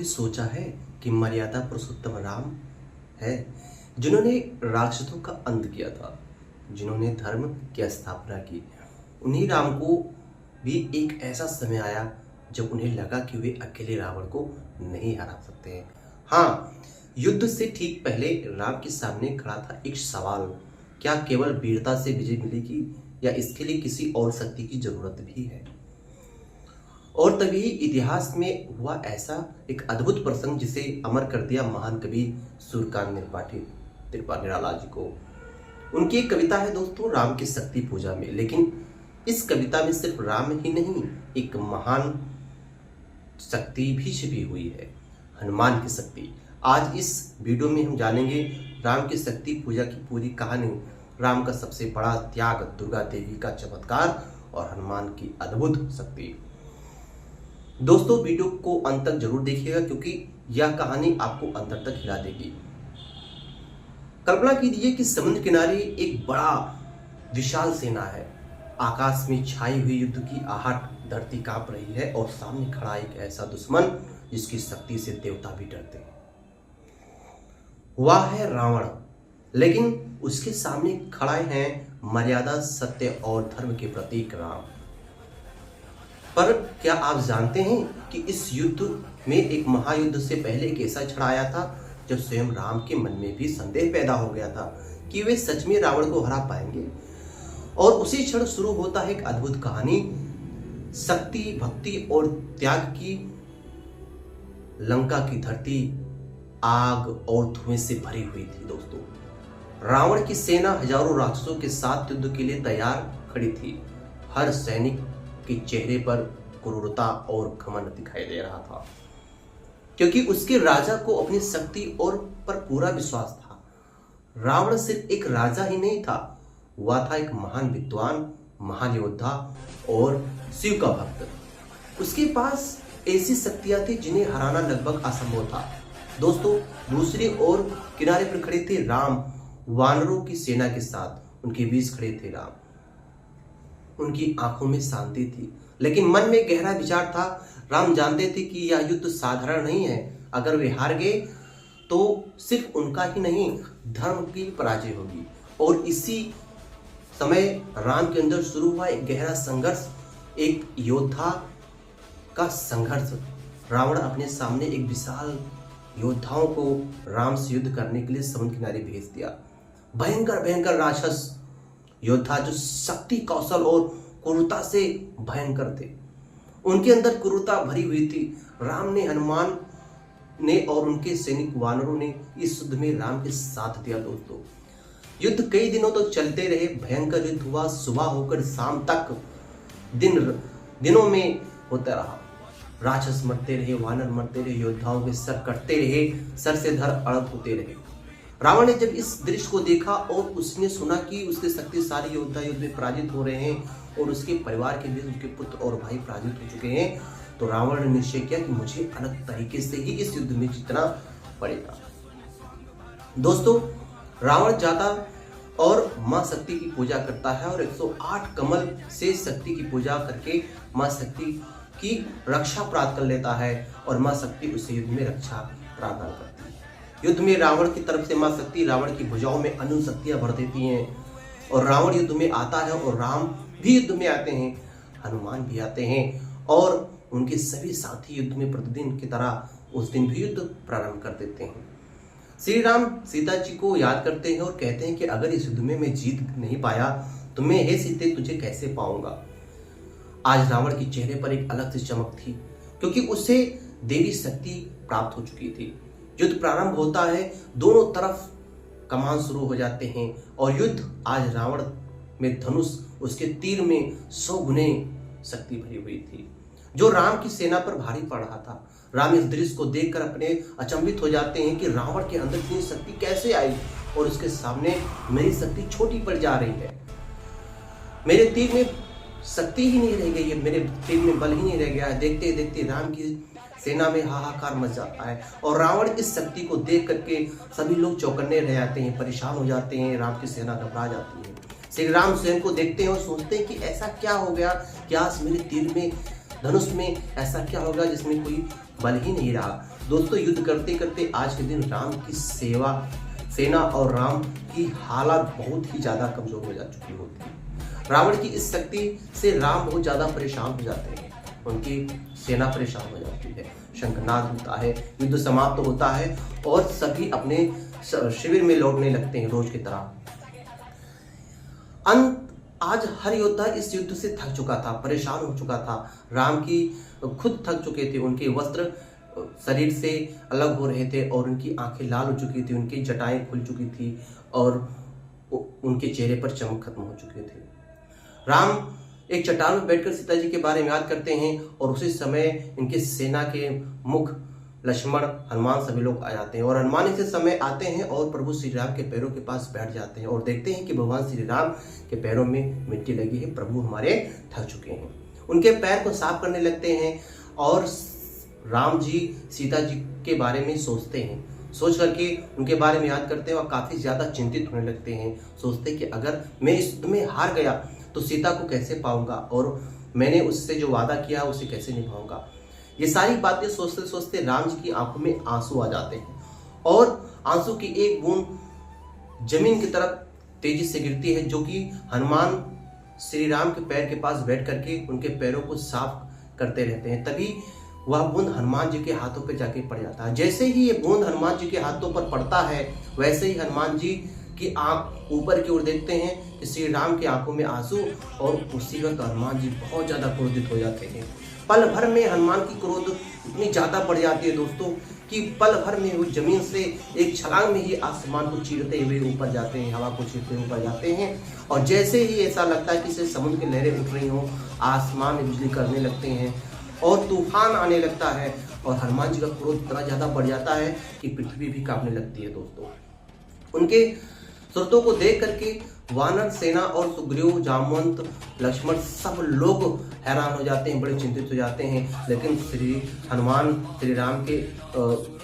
सोचा है कि मर्यादा पुरुषोत्तम राम है, जिन्होंने राक्षसों का अंत किया था, जिन्होंने धर्म की स्थापना की। उन्हीं राम को भी एक ऐसा समय आया जब उन्हें लगा कि वे अकेले रावण को नहीं हरा सकते हैं। हाँ, युद्ध से ठीक पहले राम के सामने खड़ा था एक सवाल, क्या केवल वीरता से विजय मिलेगी या इसके लिए किसी और शक्ति की जरूरत भी है। और तभी इतिहास में हुआ ऐसा एक अद्भुत प्रसंग जिसे अमर कर दिया महान कवि सूर्यकांत त्रिपाठी निराला जी को। उनकी एक कविता है दोस्तों, राम की शक्ति पूजा में। लेकिन इस कविता में सिर्फ राम ही नहीं, एक महान शक्ति भी छिपी हुई है, हनुमान की शक्ति। आज इस वीडियो में हम जानेंगे राम की शक्ति पूजा की पूरी कहानी, राम का सबसे बड़ा त्याग, दुर्गा देवी का चमत्कार और हनुमान की अद्भुत शक्ति। दोस्तों, वीडियो को अंत तक जरूर देखिएगा क्योंकि यह कहानी आपको अंदर तक हिला देगी। कल्पना कीजिए कि समुद्र किनारे एक बड़ा विशाल सेना है, आकाश में छाई हुई युद्ध की आहट, धरती कांप रही है और सामने खड़ा एक ऐसा दुश्मन जिसकी शक्ति से देवता भी डरते हैं। वह है रावण, लेकिन उसके सामने खड़े हैं मर्यादा, सत्य और धर्म के प्रतीक राम। पर क्या आप जानते हैं कि इस युद्ध में एक महायुद्ध से पहले एक ऐसा क्षण आया था जब स्वयं राम के मन में भी संदेह पैदा हो गया था कि वे सच में रावण को हरा पाएंगे। और उसी क्षण शुरू होता है एक अद्भुत कहानी, शक्ति, भक्ति और त्याग की। लंका की धरती आग और धुएं से भरी हुई थी दोस्तों। रावण की सेना हजारों राक्षसों के साथ युद्ध के लिए तैयार खड़ी थी। हर सैनिक के चेहरे पर क्रूरता और घमंड दिखाई दे रहा था, क्योंकि उसके राजा को अपनी शक्ति और पर पूरा विश्वास था। रावण सिर्फ एक राजा ही नहीं था, वह था एक महान विद्वान, महान योद्धा और शिव का भक्त। उसके पास ऐसी शक्तियां थी जिन्हें हराना लगभग असंभव था। दोस्तों, दूसरी ओर किनारे पर खड़े थे राम, वानरों की सेना के साथ। उनके बीच खड़े थे राम, उनकी आंखों में शांति थी, लेकिन मन में गहरा विचार था। राम जानते थे कि यह युद्ध साधारण नहीं है। अगर वे हार गए तो सिर्फ उनका ही नहीं, धर्म की पराजय होगी। और इसी समय राम के अंदर शुरू हुआ एक गहरा संघर्ष, एक योद्धा का संघर्ष। रावण अपने सामने एक विशाल योद्धाओं को राम से युद्ध करने के लिए समुद्र किनारे भेज दिया। भयंकर भयंकर राक्षस योद्धा जो शक्ति, कौशल और क्रूरता से भयंकर थे, उनके अंदर क्रूरता भरी हुई थी। राम ने, हनुमान ने और उनके सैनिक वानरों ने इस युद्ध में राम के साथ दिया। दोस्तों, युद्ध कई दिनों तक चलते रहे। भयंकर युद्ध हुआ, सुबह होकर शाम तक दिनों में होता रहा। राक्षस मरते रहे, वानर मरते रहे, योद्धाओं के सर कटते रहे, सर से धड़ अलग होते रहे। रावण ने जब इस दृश्य को देखा और उसने सुना कि उसके शक्तिशाली योद्धा युद्ध में पराजित हो रहे हैं और उसके परिवार के बीच उसके पुत्र और भाई पराजित हो चुके हैं, तो रावण ने निश्चय किया कि मुझे अलग तरीके से ही इस युद्ध में जीतना पड़ेगा। दोस्तों, रावण जाता और मां शक्ति की पूजा करता है और 108 कमल से शक्ति की पूजा करके मां शक्ति की रक्षा प्राप्त कर लेता है और मां शक्ति उसे युद्ध में रक्षा प्रदान करती है। युद्ध में रावण की तरफ से मां शक्ति रावण की भुजाओं में अनंत शक्तियां भर देती हैं और रावण युद्ध में आता है और राम भी युद्ध में आते हैं, हनुमान भी आते हैं और उनके सभी साथी युद्ध में प्रतिदिन की तरह उस दिन भी युद्ध प्रारंभ कर देते हैं। श्री राम सीता जी को याद करते हैं और कहते हैं कि अगर इस युद्ध में मैं जीत नहीं पाया तो मैं हे सीते तुझे कैसे पाऊंगा। आज रावण के चेहरे पर एक अलग सी चमक थी, क्योंकि उसे देवी शक्ति प्राप्त हो चुकी थी। युद्ध प्रारंभ होता है, दोनों तरफ कमान शुरू हो जाते हैं और युद्ध, आज रावण में धनुष, उसके तीर में 100 गुने शक्ति भरी हुई थी जो राम की सेना पर भारी पड़ रहा था। राम इस दृश्य को देखकर अपने अचंभित हो जाते हैं कि रावण के अंदर इतनी शक्ति कैसे आई और उसके सामने मेरी शक्ति छोटी पड़ जा रही है। मेरे तीर में शक्ति ही नहीं रह गई है, मेरे तीर में बल ही नहीं रह गया है। देखते देखते राम की सेना में हाहाकार मच जाता है और रावण इस शक्ति को देख करके सभी लोग चौकन्ने रह जाते हैं, परेशान हो जाते हैं। राम की सेना घबरा जाती है। श्री राम स्वयं को देखते हैं और सोचते हैं कि ऐसा क्या हो गया, क्या मेरे तीर में, धनुष में ऐसा क्या होगा जिसमें कोई बल ही नहीं रहा। दोस्तों युद्ध करते करते आज के दिन राम की सेना और राम की हालत बहुत ही ज्यादा कमजोर हो जा चुकी होती है। रावण की इस शक्ति से राम बहुत ज्यादा परेशान हो जाते हैं, उनकी सेना परेशान हो जाती है। शंखनाद होता है, युद्ध समाप्त होता है और सभी अपने शिविर में लौटने लगते हैं रोज की तरह। आज हर योद्धा इस युद्ध से थक चुका था, परेशान हो चुका था। राम की खुद थक चुके थे, उनके वस्त्र शरीर से अलग हो रहे थे और उनकी आंखें लाल हो चुकी थी, उनकी जटाएं खुल चुकी थी और उनके चेहरे पर चमक खत्म हो चुके थे। राम एक चट्टान में बैठकर सीता जी के बारे में याद करते हैं और उसी समय इनके सेना के मुख लक्ष्मण हनुमान सभी लोग आ जाते हैं और हनुमान इसी समय आते हैं और प्रभु श्री राम के पैरों के पास बैठ जाते हैं और देखते हैं कि भगवान श्री राम के पैरों में मिट्टी लगी है, प्रभु हमारे थक चुके हैं। उनके पैर को साफ करने लगते हैं और राम जी सीता जी के बारे में सोचते हैं। सोच करके उनके बारे में याद करते हैं और काफी ज्यादा चिंतित होने लगते हैं। सोचते हैं कि अगर मैं इस युद्ध में हार गया तो सीता को कैसे पाऊंगा और मैंने उससे जो वादा किया उसे कैसे निभाऊंगा। ये सारी बातें सोचते सोचते राम जी की आंखों में आंसू आ जाते हैं और आंसू की एक बूंद जमीन की तरफ तेजी से गिरती है, जो कि हनुमान श्री राम के पैर के पास बैठ करके उनके पैरों को साफ करते रहते हैं। तभी वह बूंद हनुमान जी के हाथों पे जाके पड़ जाता है। जैसे ही ये बूंद हनुमान जी के हाथों पर पड़ता है वैसे ही हनुमान जी की आंख ऊपर की ओर देखते हैं कि श्री राम की आंखों में आंसू और उसी वक्त हनुमान जी बहुत ज्यादा क्रोधित हो जाते हैं। पल भर में हनुमान की क्रोध इतनी ज्यादा बढ़ जाती है दोस्तों कि पल भर में वो जमीन से एक छलांग में ही आसमान को चीरते हुए ऊपर जाते हैं, हवा को चीरते हुए ऊपर जाते हैं और जैसे ही ऐसा लगता है कि जैसे समुद्र की लहरें उठ रही हो, आसमान में बिजली करने लगते हैं और तूफान आने लगता है और हनुमान जी का क्रोध इतना ज्यादा बढ़ जाता है कि पृथ्वी भी कांपने लगती है दोस्तों। उनके सूरतों को देख करके वानर सेना और सुग्रीव, जामवंत, लक्ष्मण सब लोग हैरान हो जाते हैं, बड़े चिंतित हो जाते हैं। लेकिन हनुमान श्री राम के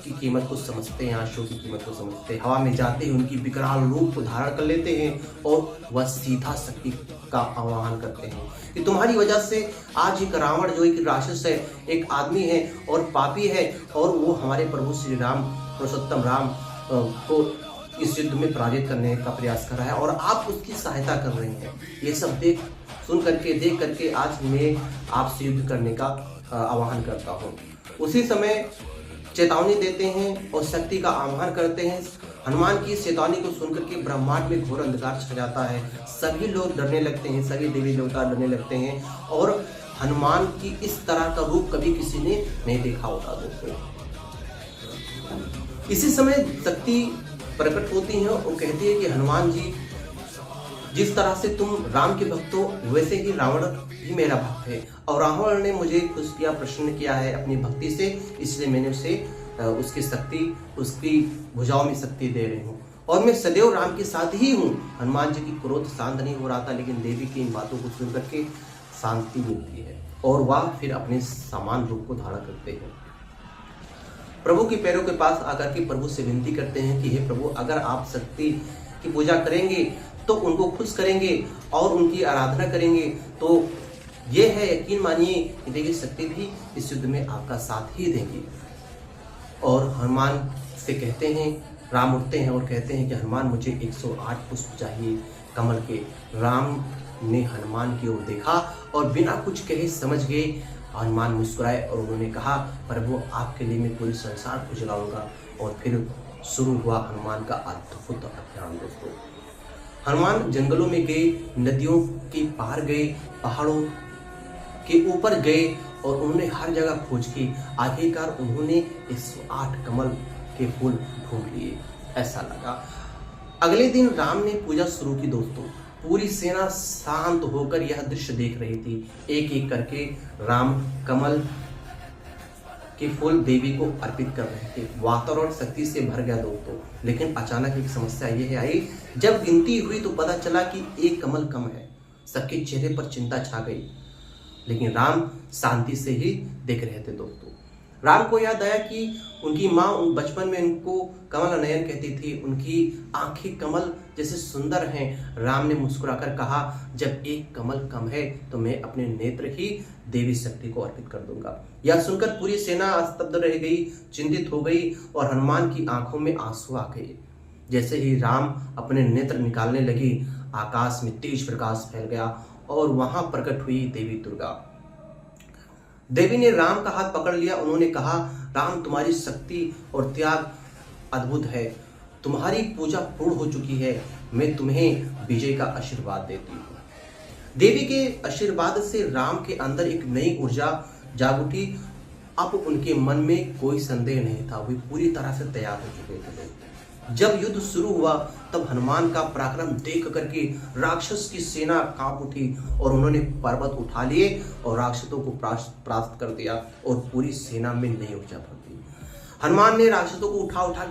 की कीमत को समझते हैं, आंसू की कीमत को समझते हैं। हवा में जाते ही उनकी विकराल रूप को धारण कर लेते हैं और वह सीधा शक्ति का आह्वान करते हैं कि तुम्हारी वजह से आज एक रावण जो एक राक्षस है, एक आदमी है और पापी है और वो हमारे प्रभु श्री राम, पुरुषोत्तम राम को इस युद्ध में पराजित करने का प्रयास कर रहा है और आप उसकी सहायता कर रहे हैं। ये सब देख करके आज मैं आपसे युद्ध करने का आह्वान करता हूँ। उसी समय चेतावनी देते हैं और शक्ति का आह्वान करते हैं। हनुमान की चेतावनी को सुनकर के ब्रह्मांड में घोर अंधकार छा जाता है। सभी लोग डरने लगते हैं, सभी देवी देवता डरने लगते हैं और हनुमान की इस तरह का रूप कभी किसी ने नहीं देखा होता दोस्तों। इसी समय शक्ति प्रकट होती है और कहती है कि हनुमान जी, जिस तरह से तुम राम के भक्त हो वैसे ही रावण भी मेरा भक्त है और रावण ने मुझे खुश किया, प्रसन्न किया है अपनी भक्ति से, इसलिए मैंने उसे उसकी शक्ति, उसकी भुजाओं में शक्ति दे रही हूँ और मैं सदैव राम के साथ ही हूँ। हनुमान जी की क्रोध शांत नहीं हो रहा था, लेकिन देवी की इन बातों को सुन करके शांति मिलती है और वह फिर अपने समान रूप को धारण करते हैं। प्रभु के पैरों के पास आकर के प्रभु से विनती करते हैं कि हे प्रभु, अगर आप शक्ति की पूजा करेंगे तो उनको खुश करेंगे और उनकी आराधना करेंगे तो ये है, यकीन मानिए कि देखिए शक्ति भी इस युद्ध में आपका साथ ही देंगी। और हनुमान से कहते हैं, राम उठते हैं और कहते हैं कि हनुमान मुझे 108 पुष्प चाहिए कमल के। राम ने हनुमान की ओर देखा और बिना कुछ कहे समझ गए। हनुमान मुस्कुराए और उन्होंने कहा, प्रभु आपके लिए मैं पूरी संसार को जलाऊंगा। और फिर शुरू हुआ हनुमान का अद्भुत अभियान दोस्तों। हनुमान जंगलों में गए, नदियों के पार गए, पहाड़ों के ऊपर गए और उन्होंने हर जगह खोज की। आखिरकार उन्होंने 108 कमल के फूल ढूंढ लिए, ऐसा लगा। अगले दिन राम ने पूजा शुरू की दोस्तों। पूरी सेना शांत होकर यह दृश्य देख रही थी। एक एक करके राम कमल के फूल देवी को अर्पित कर रहे थे। वातावरण शक्ति से भर गया दोस्तों। लेकिन अचानक एक समस्या यह आई, जब गिनती हुई तो पता चला कि एक कमल कम है। सबके चेहरे पर चिंता छा गई, लेकिन राम शांति से ही देख रहे थे दोस्तों। राम को याद आया कि उनकी माँ उन बचपन में उनको कमल नयन कहती थी, उनकी आंखें कमल जैसे सुंदर हैं। राम ने मुस्कुराकर कहा, जब एक कमल कम है तो मैं अपने नेत्र ही देवी शक्ति को अर्पित कर दूंगा। यह सुनकर पूरी सेना स्तब्ध रह गई, चिंतित हो गई और हनुमान की आंखों में आंसू आ गए। जैसे ही राम अपने नेत्र निकालने लगी, आकाश में तेज प्रकाश फैल गया और वहां प्रकट हुई देवी दुर्गा। देवी ने राम का हाथ पकड़ लिया। उन्होंने कहा, राम तुम्हारी शक्ति और त्याग अद्भुत है, तुम्हारी पूजा पूर्ण हो चुकी है, मैं तुम्हें विजय का आशीर्वाद देती हूँ। देवी के आशीर्वाद से राम के अंदर एक नई ऊर्जा जाग उठी। अब उनके मन में कोई संदेह नहीं था, वे पूरी तरह से तैयार हो चुके थे। जब युद्ध शुरू हुआ तब हनुमान का पराक्रम देख करके राक्षस की सेना कांप उठी और उन्होंने पर्वत उठा लिए और राक्षसों को परास्त कर दिया और पूरी सेना में नई ऊर्जा भर दी। हनुमान ने राक्षसों को उठा उठा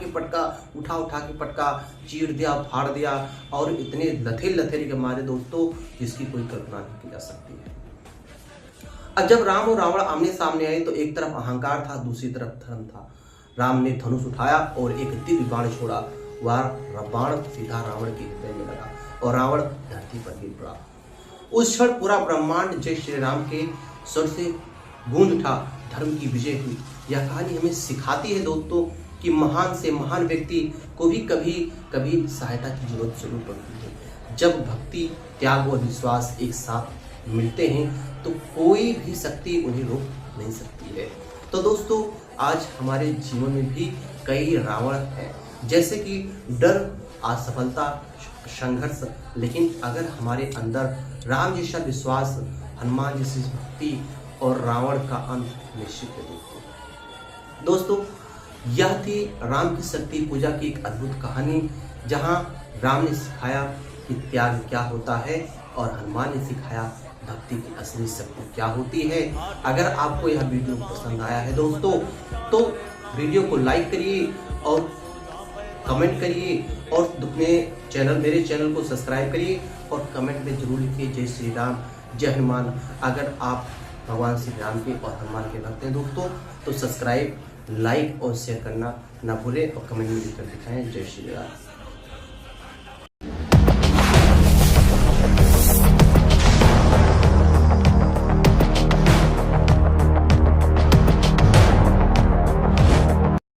के पटका, चीर दिया, फाड़ दिया और इतने लथेरी के मारे दोस्तों जिसकी कोई कल्पना नहीं की जा सकती है। अब जब राम और रावण आमने सामने आए तो एक तरफ अहंकार था, दूसरी तरफ धर्म था। राम ने धनुष उठाया और एक दिव्य बाण छोड़ा। वह बाण सीधा रावण के हृदय में लगा और रावण धरती पर गिर पड़ा। उस क्षण पूरा ब्रह्मांड जय श्री राम के स्वर से गूंज उठा, धर्म की विजय हुई। यह कहानी हमें सिखाती है दोस्तों कि महान से महान व्यक्ति को भी कभी सहायता की जरूरत जरूर पड़ती है। जब भक्ति, त्याग और विश्वास एक साथ मिलते हैं तो कोई भी शक्ति उन्हें रोक नहीं सकती है। तो दोस्तों आज हमारे जीवन में भी कई रावण हैं, जैसे कि डर, असफलता, संघर्ष, लेकिन अगर हमारे अंदर राम जैसा विश्वास, हनुमान जैसी भक्ति और रावण का अंत निश्चित है। दोस्तों यह थी राम की शक्ति पूजा की एक अद्भुत कहानी, जहां राम ने सिखाया कि त्याग क्या होता है और हनुमान ने सिखाया भक्ति की असली शक्ति क्या होती है। अगर आपको यह वीडियो पसंद आया है दोस्तों तो वीडियो को लाइक करिए और कमेंट करिए और मेरे चैनल को सब्सक्राइब करिए और कमेंट में जरूर लिखिए जय श्री राम, जय हनुमान। अगर आप भगवान श्री राम के और हनुमान के भक्त हैं दोस्तों तो सब्सक्राइब, लाइक और शेयर करना ना भूलें और कमेंट में लिखकर दिखाएं जय श्री राम।